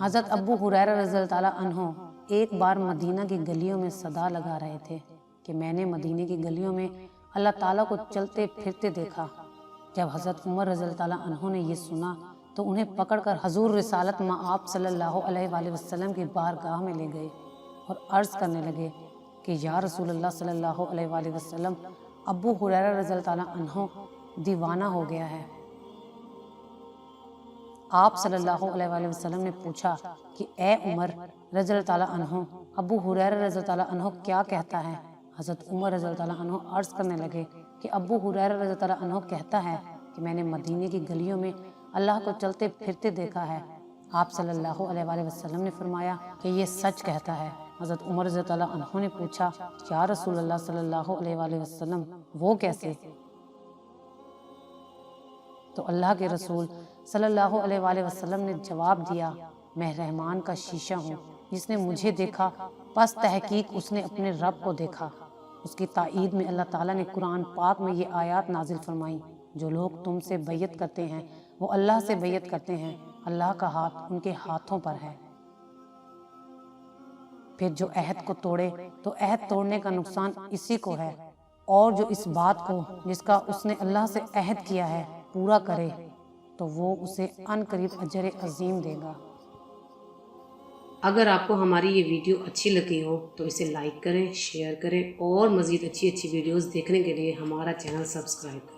حضرت ابو ہریرہ رضی اللہ تعالیٰ عنہ ایک بار مدینہ کی گلیوں میں صدا لگا رہے تھے کہ میں نے مدینہ کی گلیوں میں اللہ تعالیٰ کو چلتے پھرتے دیکھا۔ جب حضرت عمر رضی اللہ تعالیٰ عنہ نے یہ سنا تو انہیں پکڑ کر حضور رسالت مآب صلی اللہ علیہ وآلہ وسلم کی بارگاہ میں لے گئے اور عرض کرنے لگے کہ یا رسول اللہ صلی اللہ علیہ وآلہ وسلم، ابو ہریرہ رضی اللہ تعالیٰ عنہ دیوانہ ہو گیا ہے۔ آپ صلی اللہ علیہ وآلہ وسلم نے پوچھا کہ اے عمر رضی اللہ تعالیٰ عنہ، ابو ہریرہ رضی اللہ تعالیٰ عنہ کیا کہتا ہے؟ حضرت عمر رضی اللہ تعالیٰ عنہ عرض کرنے لگے کہ ابو ہریرہ رضی اللہ تعالیٰ عنہ کہتا ہے کہ میں نے مدینے کی گلیوں میں اللہ کو چلتے پھرتے دیکھا ہے۔ آپ صلی اللہ علیہ وآلہ وسلم نے فرمایا کہ یہ سچ کہتا ہے۔ حضرت عمر رضی اللہ عنہ نے پوچھا یا رسول اللہ صلی اللہ علیہ وآلہ وسلم، وہ کیسے؟ تو اللہ کے رسول صلی اللہ علیہ وآلہ وسلم نے جواب دیا، میں رحمان کا شیشہ ہوں، جس نے مجھے دیکھا پس تحقیق اس نے اپنے رب کو دیکھا۔ اس کی تائید میں اللہ تعالیٰ نے قرآن پاک میں یہ آیات نازل فرمائیں، جو لوگ تم سے بیعت کرتے ہیں وہ اللہ سے بیعت کرتے ہیں، اللہ کا ہاتھ ان کے ہاتھوں پر ہے۔ پھر جو عہد کو توڑے تو عہد توڑنے کا نقصان اسی کو ہے، اور جو اس بات کو جس کا اس نے اللہ سے عہد کیا ہے پورا کرے تو وہ اسے ان قریب اجر عظیم دے گا۔ اگر آپ کو ہماری یہ ویڈیو اچھی لگی ہو تو اسے لائک کریں، شیئر کریں اور مزید اچھی ویڈیوز دیکھنے کے لیے ہمارا چینل سبسکرائب کریں۔